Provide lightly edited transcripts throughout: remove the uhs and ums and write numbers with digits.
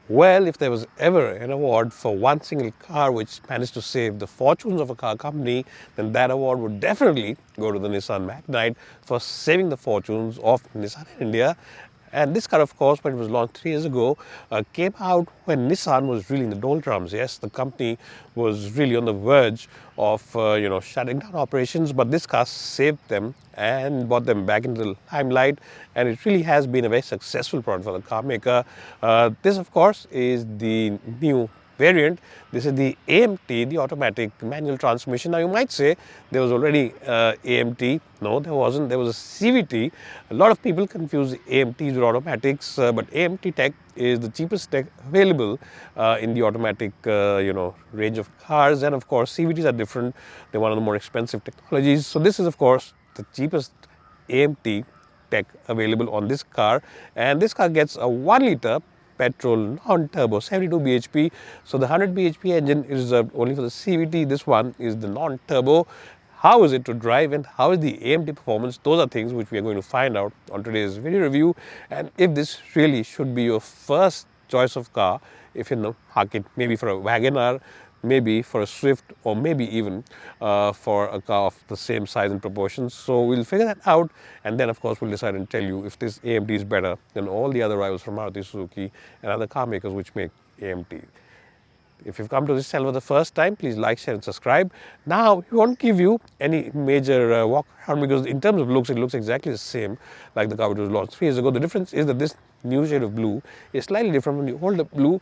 Well, if there was ever an award for one single car which managed to save the fortunes of a car company, then that award would definitely go to the Nissan Magnite for saving the fortunes of Nissan in India. And this car, of course, when it was launched 3 years ago, came out when Nissan was really in the doldrums. Yes, the company was really on the verge of, shutting down operations, but this car saved them and brought them back into the limelight. And it really has been a very successful product for the car maker. This, of course, is the new variant. This is the AMT, the automatic manual transmission. Now you might say there was already AMT. No, there wasn't. There was a CVT. A lot of people confuse AMTs with automatics, but AMT tech is the cheapest tech available in the automatic range of cars. And of course CVTs are different. They're one of the more expensive technologies. So this is of course the cheapest AMT tech available on this car, and this car gets a 1 liter petrol non-turbo 72 bhp. So the 100 bhp engine is reserved only for the CVT. This one is the non-turbo. How is it to drive and how is the AMT performance? Those are things which we are going to find out on today's video review. And if this really should be your first choice of car, if you're in the market maybe for a WagonR, maybe for a Swift, or maybe even for a car of the same size and proportions. So we'll figure that out, and then of course we'll decide and tell you if this AMT is better than all the other rivals from Maruti Suzuki and other car makers which make AMT. If you've come to this channel for the first time, please like, share and subscribe. Now, we won't give you any major walk around because in terms of looks, it looks exactly the same like the car which was launched 3 years ago. The difference is that this new shade of blue is slightly different from the older blue.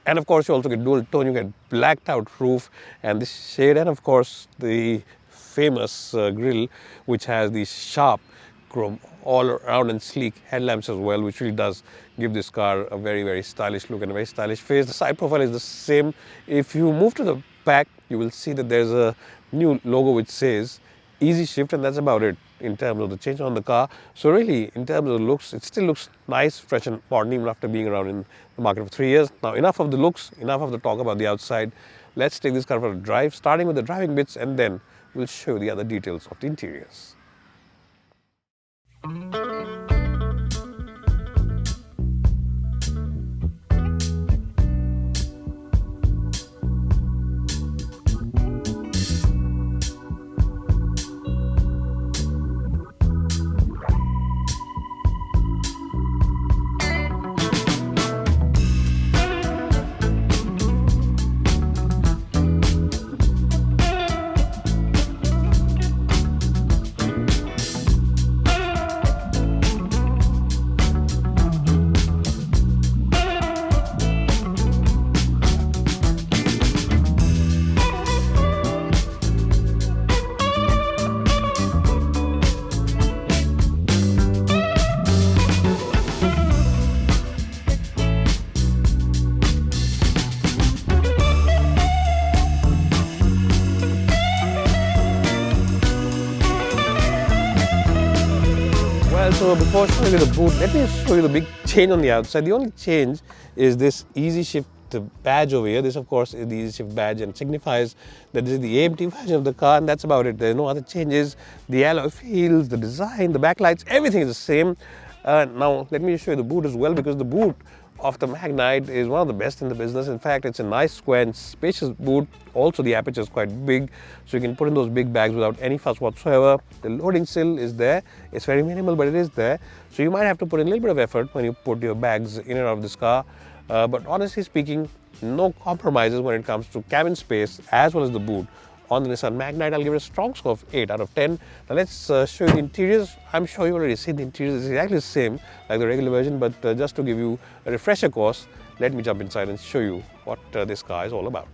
And of course, you also get dual tone, you get blacked out roof and this shade, and of course the famous grille which has these sharp chrome all around and sleek headlamps as well, which really does give this car a very, very stylish look and a very stylish face. The side profile is the same. If you move to the back, you will see that there's a new logo which says Easy Shift, and that's about it in terms of the change on the car. So really, in terms of the looks, it still looks nice, fresh and modern even after being around in the market for 3 years. Now enough of the looks, enough of the talk about the outside. Let's take this car for a drive, starting with the driving bits, and then we'll show you the other details of the interiors. So before showing you the boot, let me show you the big change on the outside. The only change is this Easy Shift badge over here. This of course is the Easy Shift badge and signifies that this is the AMT version of the car, and that's about it. There are no other changes. The alloy wheels, the design, the backlights, everything is the same. Now let me show you the boot as well, because the boot of the Magnite is one of the best in the business. In fact, it's a nice square and spacious boot. Also the aperture is quite big, so you can put in those big bags without any fuss whatsoever. The loading sill is there. It's very minimal, but it is there, so you might have to put in a little bit of effort when you put your bags in and out of this car, but honestly speaking, no compromises when it comes to cabin space as well as the boot. On the Nissan Magnite, I'll give it a strong score of 8 out of 10. Now let's show you the interiors. I'm sure you've already seen the interiors. It's exactly the same like the regular version, but just to give you a refresher course, let me jump inside and show you what this car is all about.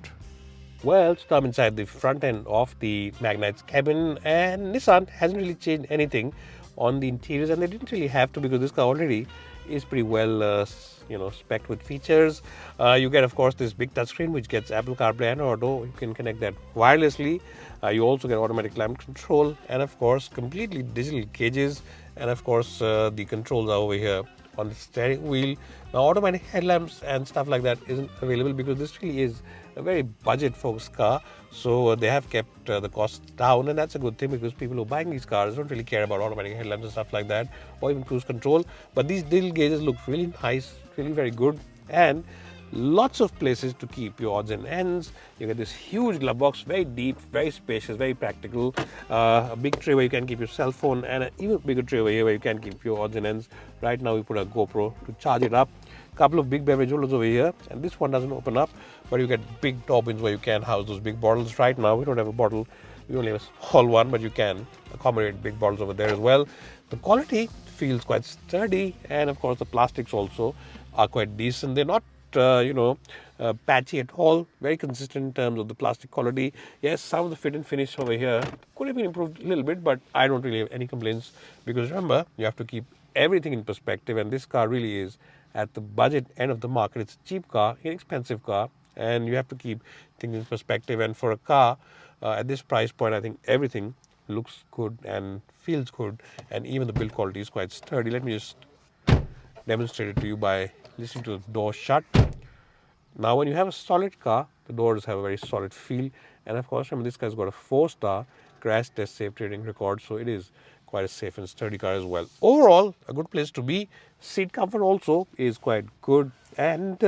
Well, so I'm inside the front end of the Magnite's cabin, and Nissan hasn't really changed anything on the interiors, and they didn't really have to because this car already is pretty well spec'd with features. You get of course this big touchscreen which gets Apple CarPlay and Auto. You can connect that wirelessly. You also get automatic climate control and of course completely digital gauges, and of course the controls are over here on the steering wheel. Now automatic headlamps and stuff like that isn't available because this really is a very budget focused car, so they have kept the costs down, and that's a good thing because people who are buying these cars don't really care about automatic headlamps and stuff like that, or even cruise control. But these digital gauges look really nice, really very good, and lots of places to keep your odds and ends. You get this huge glove box, very deep, very spacious, very practical. A big tray where you can keep your cell phone, and an even bigger tray over here where you can keep your odds and ends. Right now we put a GoPro to charge it up. Couple of big beverage holders over here, and this one doesn't open up, but you get big top bins where you can house those big bottles. Right now we don't have a bottle, we only have a small one, but you can accommodate big bottles over there as well. The quality feels quite sturdy, and of course the plastics also are quite decent. They're not patchy at all, very consistent in terms of the plastic quality. Yes, some of the fit and finish over here could have been improved a little bit, but I don't really have any complaints, because remember, you have to keep everything in perspective, and this car really is at the budget end of the market. It's a cheap car, inexpensive car, and you have to keep things in perspective. And for a car at this price point, I think everything looks good and feels good, and even the build quality is quite sturdy. Let me just demonstrate it to you by listening to the door shut. Now, when you have a solid car, the doors have a very solid feel, and of course, remember, this guy's got a 4-star crash test safe rating record, so it is quite a safe and sturdy car as well. Overall, a good place to be. Seat comfort also is quite good, and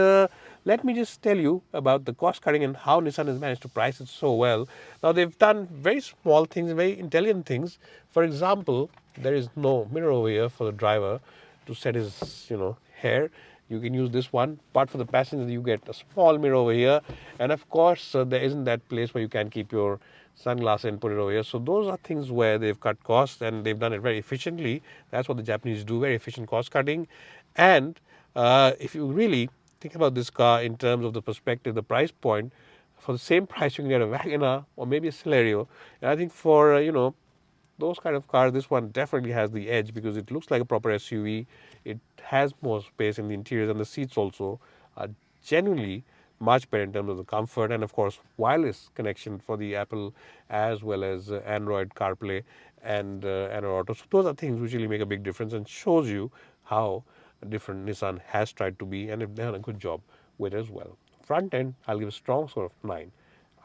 let me just tell you about the cost cutting and how Nissan has managed to price it so well. Now, they've done very small things, very intelligent things. For example, there is no mirror over here for the driver to set his hair. You can use this one, but for the passenger you get a small mirror over here, and of course there isn't that place where you can keep your sunglasses and put it over here. So those are things where they've cut costs, and they've done it very efficiently. That's what the Japanese do, very efficient cost cutting. And if you really think about this car in terms of the perspective, the price point, for the same price you can get a WagonR or maybe a Celerio. And I think for those kind of cars, this one definitely has the edge, because it looks like a proper SUV. It has more space in the interiors, and the seats also are genuinely much better in terms of the comfort, and of course wireless connection for the Apple as well as Android CarPlay and Android Auto. So those are things which really make a big difference and shows you how different Nissan has tried to be, and they've done a good job with it as well. Front end, I'll give a strong sort of 9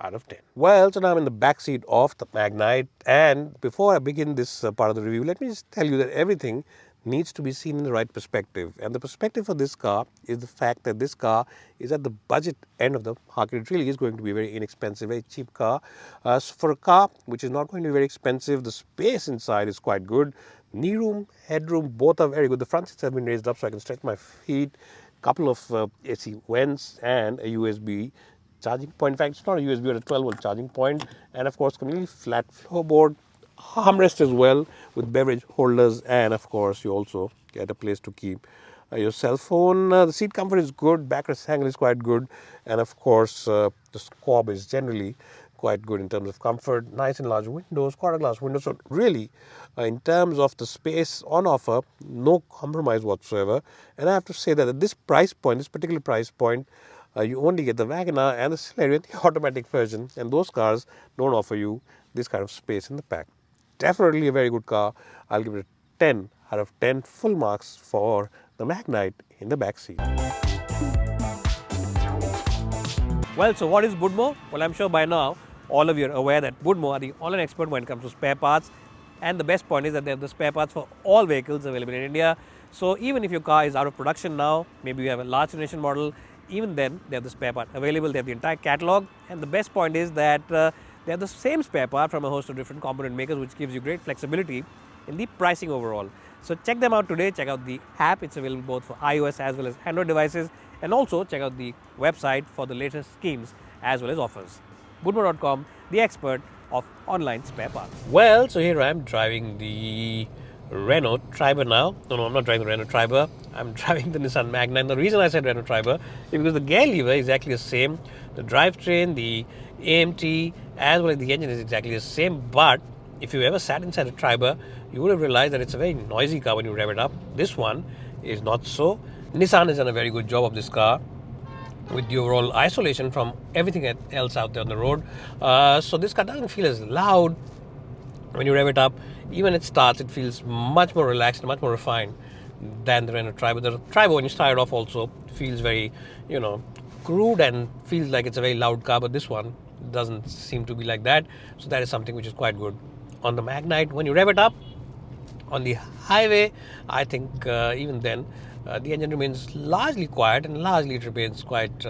out of 10. Well, so now I'm in the back seat of the Magnite, and before I begin this part of the review, let me just tell you that everything needs to be seen in the right perspective. And the perspective for this car is the fact that this car is at the budget end of the market. It really is going to be a very inexpensive, very cheap car. So for a car which is not going to be very expensive, the space inside is quite good. Knee room, headroom, both are very good. The front seats have been raised up so I can stretch my feet. Couple of AC vents and a USB charging point. In fact, it's not a USB, but a 12-volt charging point. And of course, completely flat floorboard. Armrest as well with beverage holders, and of course you also get a place to keep your cell phone. The seat comfort is good, backrest angle is quite good, and of course the squab is generally quite good in terms of comfort. Nice and large windows, quarter glass windows. So really, in terms of the space on offer, no compromise whatsoever. And I have to say that at this price point, this particular price point, you only get the WagonR and the Celerio, the automatic version, and those cars don't offer you this kind of space in the back. Definitely a very good car. I'll give it a 10 out of 10 full marks for the Magnite in the back seat. Well, so what is Budmo? Well, I'm sure by now all of you are aware that Budmo are the online expert when it comes to spare parts. And the best point is that they have the spare parts for all vehicles available in India. So even if your car is out of production now, maybe you have a large generation model, even then they have the spare part available. They have the entire catalog. And the best point is that they have the same spare part from a host of different component makers, which gives you great flexibility in the pricing overall. So check them out today. Check out the app. It's available both for iOS as well as Android devices. And also check out the website for the latest schemes as well as offers. Budmo.com, the expert of online spare parts. Well, so here I am driving the Renault Triber now. No, I'm not driving the Renault Triber. I'm driving the Nissan Magnite. The reason I said Renault Triber is because the gear lever is exactly the same. The drivetrain, the AMT, as well as the engine is exactly the same. But if you ever sat inside a Triber, you would have realized that it's a very noisy car when you rev it up. This one is not so. Nissan has done a very good job of this car with the overall isolation from everything else out there on the road. So this car doesn't feel as loud when you rev it up. Even it starts, it feels much more relaxed and much more refined than the Renault Triber. The Triber, when you start it off, also feels very, crude and feels like it's a very loud car, but this one doesn't seem to be like that. So that is something which is quite good. On the Magnite, when you rev it up on the highway, I think even then The engine remains largely quiet and largely it remains quite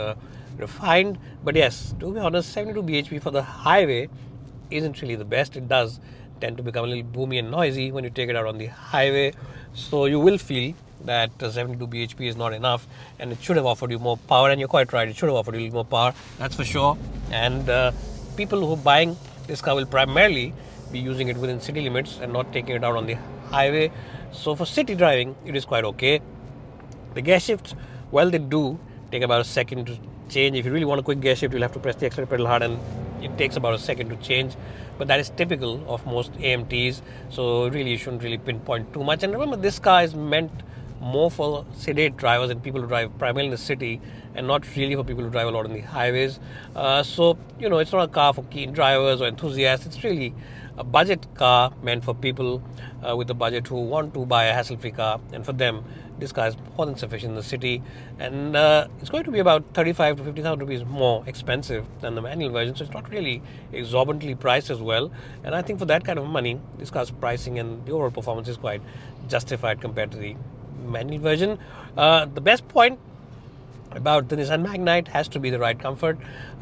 refined. But yes, to be honest, 72 bhp for the highway isn't really the best. It does tend to become a little boomy and noisy when you take it out on the highway. So you will feel that 72 bhp is not enough and it should have offered you more power. And you're quite right, it should have offered you a little more power, that's for sure. And people who are buying this car will primarily be using it within city limits and not taking it out on the highway. So for city driving, it is quite okay. The gear shifts, well, they do take about a second to change. If you really want a quick gear shift, you'll have to press the accelerator pedal hard and it takes about a second to change. But that is typical of most AMTs, so really you shouldn't really pinpoint too much. And remember, this car is meant more for sedate drivers and people who drive primarily in the city and not really for people who drive a lot on the highways. So, it's not a car for keen drivers or enthusiasts. It's really a budget car meant for people with a budget who want to buy a hassle-free car, and for them this car is more than sufficient in the city. And it's going to be about 35 to 50,000 rupees more expensive than the manual version, so it's not really exorbitantly priced as well. And I think for that kind of money, this car's pricing and the overall performance is quite justified compared to the manual version. The best point about the Nissan Magnite has to be the ride comfort.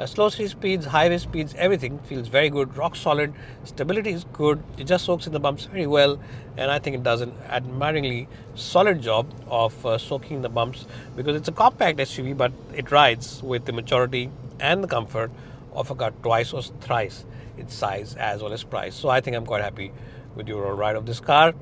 Slow city speeds, highway speeds, everything feels very good, rock solid. Stability is good. It just soaks in the bumps very well, and I think it does an admiringly solid job of soaking in the bumps because it's a compact SUV, but it rides with the maturity and the comfort of a car twice or thrice its size as well as price. So I think I'm quite happy with the overall ride of this car.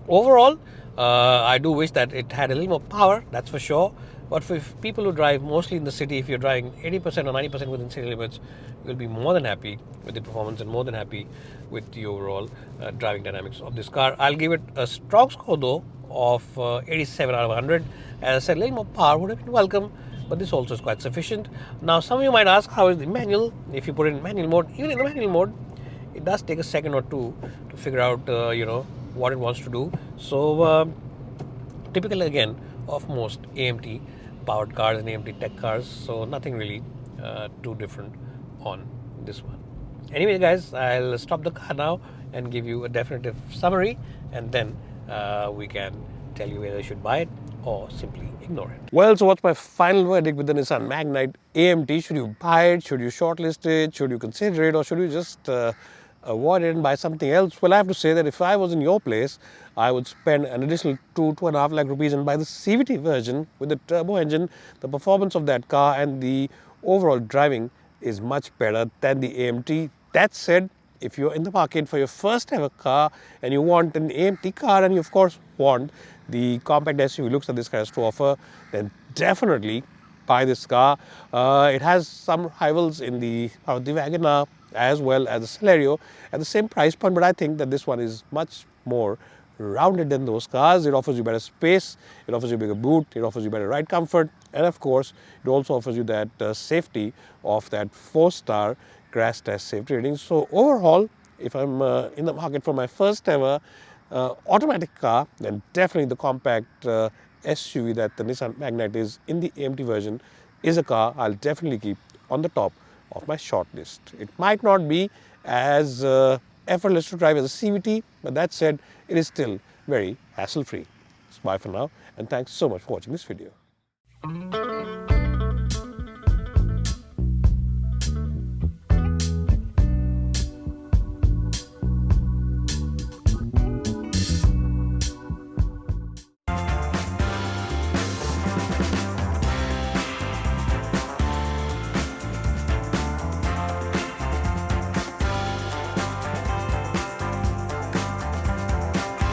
Overall, I do wish that it had a little more power, that's for sure. But for people who drive mostly in the city, if you're driving 80% or 90% within city limits, you'll be more than happy with the performance and more than happy with the overall driving dynamics of this car. I'll give it a strong score though of 87 out of 100. As I said, a little more power would have been welcome, but this also is quite sufficient. Now, some of you might ask, how is the manual? If you put it in manual mode, even in the manual mode, it does take a second or two to figure out, what it wants to do. So, typical again of most AMT powered cars and AMT tech cars, so nothing really too different on this one. Anyway guys, I'll stop the car now and give you a definitive summary, and then we can tell you whether you should buy it or simply ignore it. Well, so what's my final verdict with the Nissan Magnite AMT? Should you buy it? Should you shortlist it? Should you consider it? Or should you just avoid it and buy something else? Well, I have to say that if I was in your place, I would spend an additional 2.5 lakh rupees and buy the CVT version with the turbo engine. The performance of that car and the overall driving is much better than the AMT. That said, if you're in the market for your first ever car and you want an AMT car and you of course want the compact SUV looks that this car has to offer, then definitely buy this car. It has some rivals in the Maruti Wagon as well as the Celerio at the same price point, but I think that this one is much more rounded than those cars. It offers you better space, it offers you bigger boot, it offers you better ride comfort, and of course it also offers you that safety of that 4-star crash test safety rating. So overall, if I'm in the market for my first ever automatic car, then definitely the compact SUV that the Nissan Magnite is in the AMT version is a car I'll definitely keep on the top of my short list. It might not be as effortless to drive as a CVT, but that said, it is still very hassle-free. So bye for now, and thanks so much for watching this video.